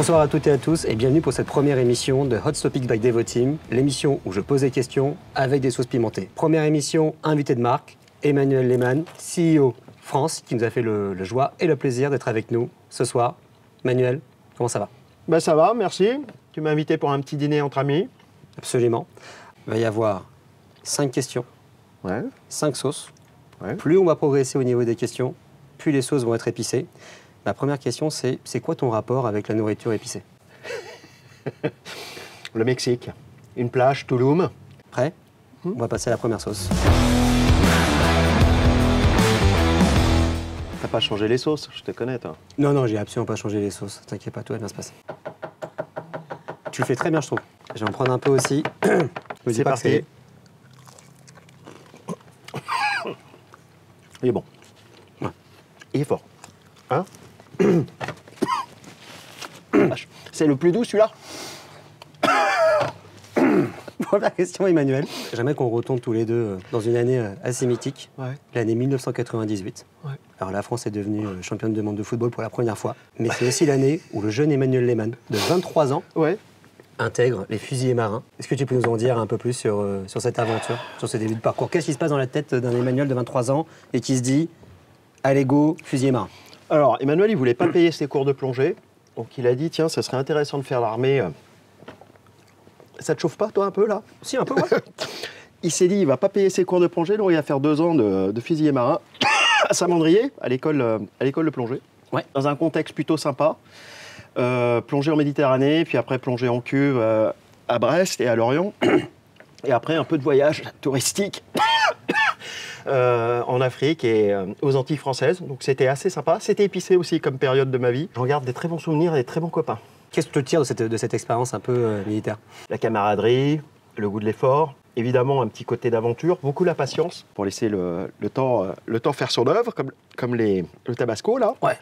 Bonsoir à toutes et à tous et bienvenue pour cette première émission de Hot Topics by Devoteam, l'émission où je pose des questions avec des sauces pimentées. Première émission, invité de marque, Emmanuel Lehmann, CEO France, qui nous a fait le joie et le plaisir d'être avec nous ce soir. Manuel, comment ça va? Ben ça va, merci. Tu m'as invité pour un petit dîner entre amis. Absolument. Il va y avoir 5 questions, 5 sauces. Ouais. Plus on va progresser au niveau des questions, plus les sauces vont être épicées. Ma première question, c'est quoi ton rapport avec la nourriture épicée? Le Mexique, une plage, Tulum. Prêt? On va passer à la première sauce. T'as pas changé les sauces, je te connais toi. Non, j'ai absolument pas changé les sauces. T'inquiète pas, tout va bien se passer. Tu le fais très bien, je trouve. Je vais en prendre un peu aussi. C'est parti. Il est bon. Ouais. Il est fort. Hein? C'est le plus doux celui-là? Première question, Emmanuel. J'aimerais qu'on retombe tous les deux dans une année assez mythique, l'année 1998. Ouais. Alors la France est devenue championne du monde de football pour la première fois, mais c'est aussi l'année où le jeune Emmanuel Lehmann, de 23 ans, intègre les fusiliers marins. Est-ce que tu peux nous en dire un peu plus sur cette aventure, sur ce début de parcours? Qu'est-ce qui se passe dans la tête d'un Emmanuel de 23 ans et qui se dit « Allez go, fusilier marin ». Alors, Emmanuel, il voulait pas payer ses cours de plongée. Donc, il a dit, tiens, ça serait intéressant de faire l'armée. Ça te chauffe pas, toi, un peu, là? Si, un peu, ouais. Il s'est dit, il va pas payer ses cours de plongée, donc il va faire 2 ans de fusilier marin à Saint-Mandrier, à l'école de plongée. Ouais. Dans un contexte plutôt sympa. Plongée en Méditerranée, puis après plongée en cuve à Brest et à Lorient. Et après, un peu de voyage touristique. En Afrique et aux Antilles françaises. Donc c'était assez sympa. C'était épicé aussi comme période de ma vie. J'en garde des très bons souvenirs et des très bons copains. Qu'est-ce que tu tires de cette expérience un peu militaire? La camaraderie, le goût de l'effort, évidemment un petit côté d'aventure, beaucoup la patience pour laisser le temps faire son œuvre, comme le tabasco là. Ouais.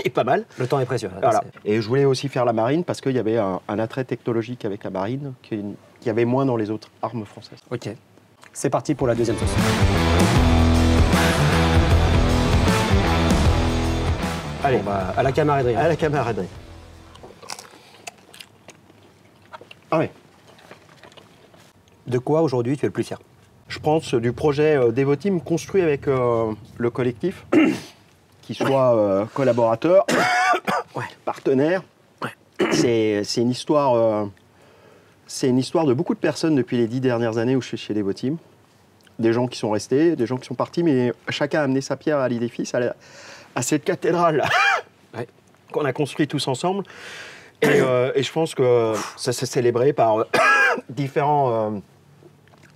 Et pas mal. Le temps est précieux. Voilà. Et je voulais aussi faire la marine parce qu'il y avait un attrait technologique avec la marine qu'il y avait moins dans les autres armes françaises. Ok. C'est parti pour la deuxième sauce. Allez, on va à la camaraderie. à la camaraderie. Ah ouais. De quoi aujourd'hui tu es le plus fier? Je pense du projet Devoteam construit avec le collectif, qui soit collaborateur, partenaire. C'est une histoire. C'est une histoire de beaucoup de personnes depuis les 10 dernières années où je suis chez Devoteam. Des gens qui sont restés, des gens qui sont partis, mais chacun a amené sa pierre à l'édifice, à cette cathédrale qu'on a construite tous ensemble. Et je pense que ça s'est célébré par différents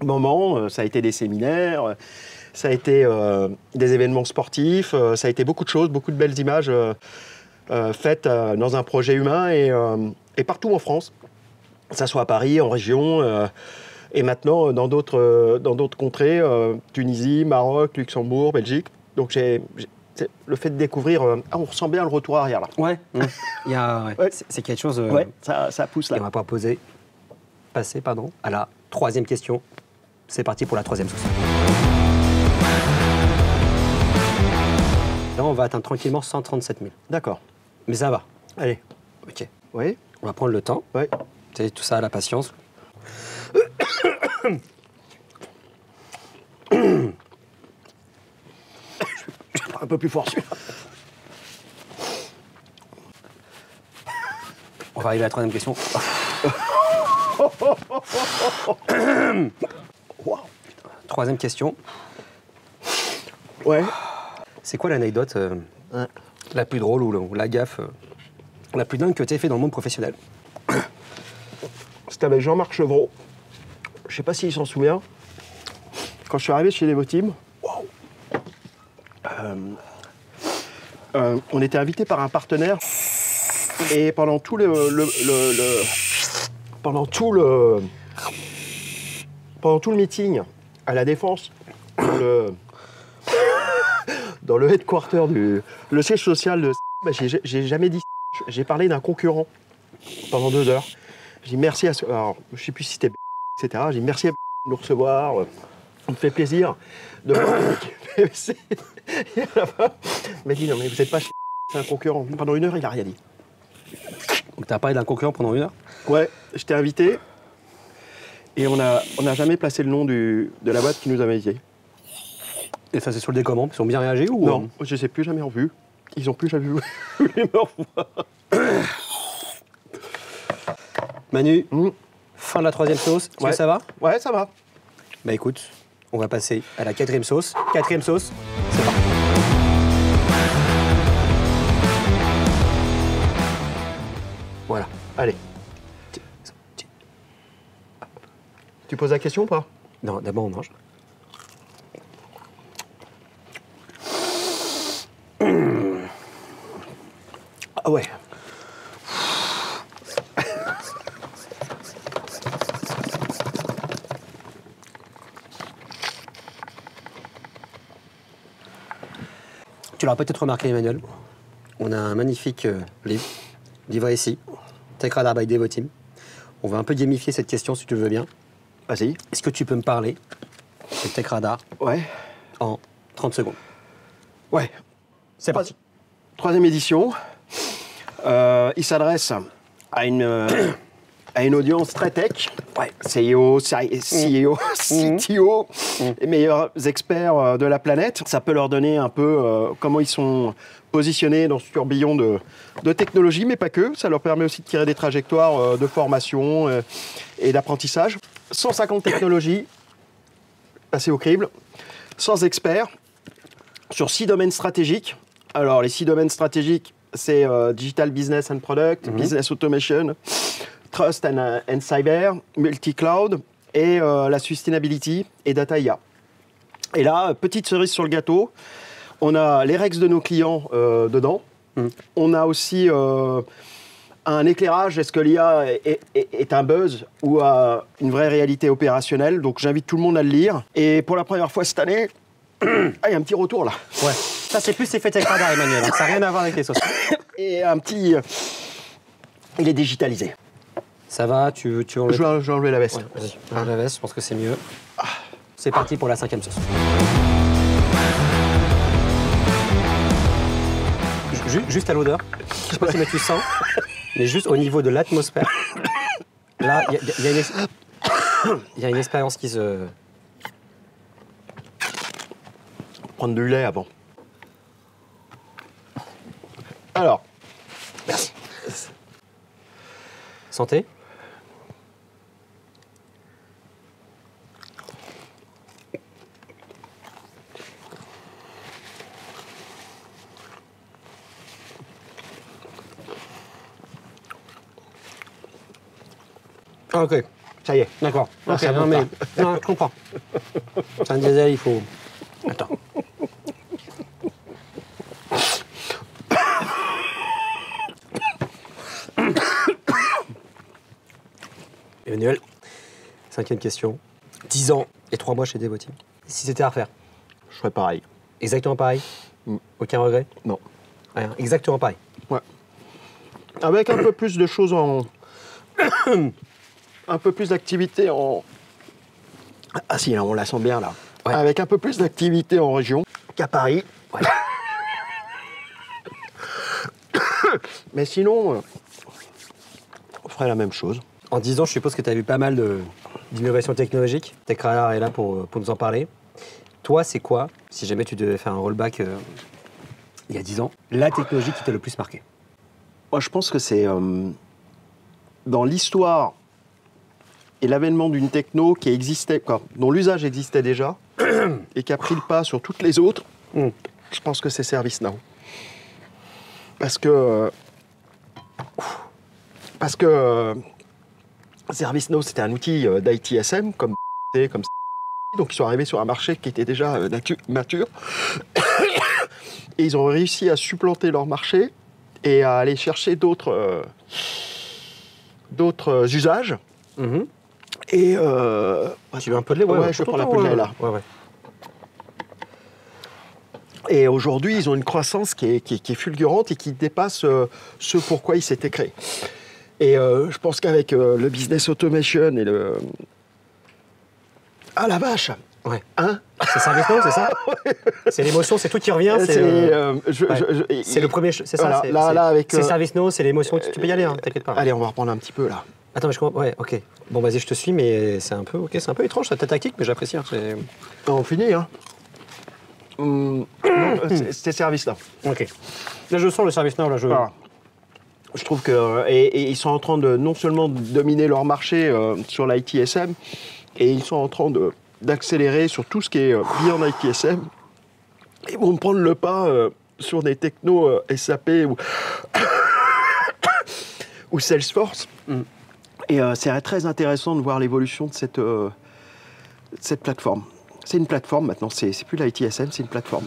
moments. Ça a été des séminaires, ça a été des événements sportifs, ça a été beaucoup de choses, beaucoup de belles images faites dans un projet humain et partout en France. Que ça soit à Paris, en région, et maintenant dans d'autres contrées, Tunisie, Maroc, Luxembourg, Belgique. Donc le fait de découvrir, on ressent bien le retour arrière là. Ouais. C'est quelque chose. Ça pousse là. Et on va pouvoir passer à la troisième question. C'est parti pour la troisième sauce. Là, on va atteindre tranquillement 137 000. D'accord. Mais ça va. Allez. Ok. Oui. On va prendre le temps. Oui. C'est tout ça, la patience. Un peu plus fort celui-là. On va arriver à la troisième question. Wow. Troisième question. Ouais. C'est quoi l'anecdote la plus drôle ou la gaffe la plus dingue que tu aies fait dans le monde professionnel? C'était avec Jean-Marc Chevreau. Je sais pas s'il s'en souvient. Quand je suis arrivé chez Devoteam, on était invité par un partenaire et pendant tout le meeting à la Défense, dans le headquarter le siège social de j'ai jamais dit j'ai parlé d'un concurrent pendant 2 heures. J'ai dit merci à ce... Alors, je sais plus si c'était etc. J'ai dit merci à de nous recevoir. Ça me fait plaisir de voir PVC. Et à la fin, il m'a dit non mais vous n'êtes pas c'est un concurrent. Pendant 1 heure, il n'a rien dit. Donc, tu as parlé d'un concurrent pendant 1 heure? Ouais, je t'ai invité et on n'a jamais placé le nom de la boîte qui nous a invité. Et ça, c'est sur le décommande? Ils ont bien réagi ou... Non, je ne les ai plus jamais revus. Ils n'ont plus jamais voulu me revoir. Manu, fin de la 3e sauce. Est-ce que ça va? Ouais, ça va. Bah écoute, on va passer à la 4e sauce. 4e sauce, c'est parti. Voilà. Allez. Tu poses la question ou pas? Non, d'abord on mange. Ah ouais. Tu l'auras peut-être remarqué, Emmanuel, on a un magnifique livre, livré ici, Tech Radar by Devoteam. On va un peu gamifier cette question, si tu veux bien. Vas-y. Est-ce que tu peux me parler de Tech Radar en 30 secondes? Ouais. C'est parti. 3e édition. Il s'adresse à une audience très tech. Ouais. CEO, CTO, les meilleurs experts de la planète. Ça peut leur donner un peu comment ils sont positionnés dans ce tourbillon de technologie, mais pas que. Ça leur permet aussi de tirer des trajectoires de formation et d'apprentissage. 150 technologies, assez au crible, sans experts, sur 6 domaines stratégiques. Alors, les 6 domaines stratégiques, c'est Digital Business and Product, Business Automation, Trust and Cyber, Multi-Cloud et la Sustainability et Data IA. Et là, petite cerise sur le gâteau, on a les Rex de nos clients dedans. On a aussi un éclairage, est-ce que l'IA est un buzz ou une vraie réalité opérationnelle? Donc j'invite tout le monde à le lire. Et pour la première fois cette année, il y a un petit retour là. Ouais. Ça, c'est plus effet Tech Radar, Emmanuel. Ça n'a rien à voir avec les sauces. Et un petit... il est digitalisé. Ça va, tu enlèves... Je vais enlever la veste. Ouais, vas-y, enlève la veste, je pense que c'est mieux. C'est parti pour la 5e sauce. Juste à l'odeur, je sais pas si tu sens, mais juste au niveau de l'atmosphère, là, il y a une expérience qui se... Prendre du lait avant. Alors, merci. Santé. Ah, ok, ça y est, d'accord. Ok, non, mais non, je comprends. C'est un diesel, il faut... Attends. Emmanuel, 5e question. 10 ans et 3 mois chez Devoteam. Si c'était à refaire? Je ferais pareil. Exactement pareil? Aucun regret? Non. Rien, exactement pareil? Ouais. Avec un peu plus de choses en... un peu plus d'activité en... Ah si, là, on la sent bien, là. Ouais. Avec un peu plus d'activité en région qu'à Paris. Ouais. Mais sinon, on ferait la même chose. En 10 ans, je suppose que tu as vu pas mal d'innovations technologiques. Tech Radar est là pour nous en parler. Toi, c'est quoi, si jamais tu devais faire un rollback il y a 10 ans, la technologie qui t'a le plus marqué? Moi, je pense que c'est dans l'histoire et l'avènement d'une techno qui existait, dont l'usage existait déjà et qui a pris le pas sur toutes les autres. Je pense que c'est ServiceNow. Parce que ServiceNow, c'était un outil d'ITSM, comme donc ils sont arrivés sur un marché qui était déjà mature. Et ils ont réussi à supplanter leur marché et à aller chercher d'autres usages. Et tu veux un peu de lait? Ouais, je prends un peu de lait là. Ouais. Et aujourd'hui, ils ont une croissance qui est fulgurante et qui dépasse ce pourquoi ils s'étaient créés. Et je pense qu'avec le business automation et le... Ah la vache! Ouais. Hein? C'est ServiceNow, c'est ça? C'est l'émotion, c'est tout qui revient. C'est le premier. C'est ça. C'est ServiceNow, c'est l'émotion. Tu peux y aller, hein, t'inquiète pas. Allez, on va reprendre un petit peu là. Attends, mais je comprends. Ouais, ok. Bon, vas-y, je te suis, mais c'est un peu, c'est un peu étrange ta tactique, mais j'apprécie. Hein, on finit, hein. C'était ServiceNow. Ok. Là, je sens le ServiceNow, là, je trouve que et ils sont en train de non seulement dominer leur marché sur l'ITSM, et ils sont en train d'accélérer sur tout ce qui est beyond ITSM. Ils vont prendre le pas sur des technos SAP ou Salesforce. Et c'est très intéressant de voir l'évolution de cette plateforme. C'est une plateforme maintenant, c'est plus l'ITSM, c'est une plateforme.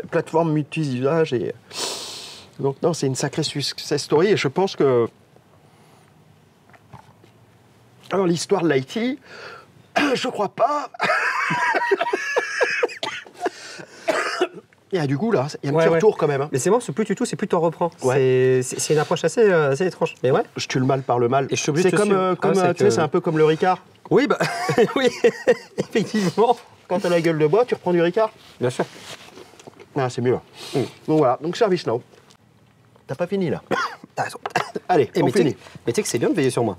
Plateforme multi-usage. Et donc non, c'est une sacrée success story. Et je pense que... Alors l'histoire de l'IT, je crois pas. Il y a du goût là, il y a un petit retour quand même. Hein. Mais c'est bon, c'est plus du tout, c'est plus t'en reprends. Ouais. C'est une approche assez étrange. Mais ouais. Je tue le mal par le mal. Et je suis obligé de c'est un peu comme le Ricard. Oui, bah oui, effectivement. Quand t'as la gueule de bois, tu reprends du Ricard. Bien sûr. Ah, c'est mieux. Donc voilà, donc ServiceNow. T'as pas fini là. T'as raison. Allez, on finit. Mais tu sais que c'est bien de veiller sur moi.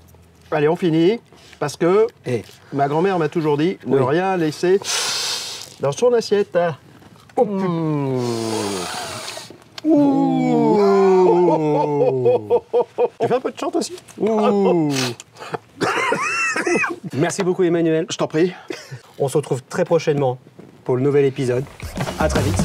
Allez, on finit. Parce que ma grand-mère m'a toujours dit ne rien laisser dans son assiette. Oh, tu fais un peu de chante aussi. Merci beaucoup Emmanuel. Je t'en prie. On se retrouve très prochainement pour le nouvel épisode. À très vite.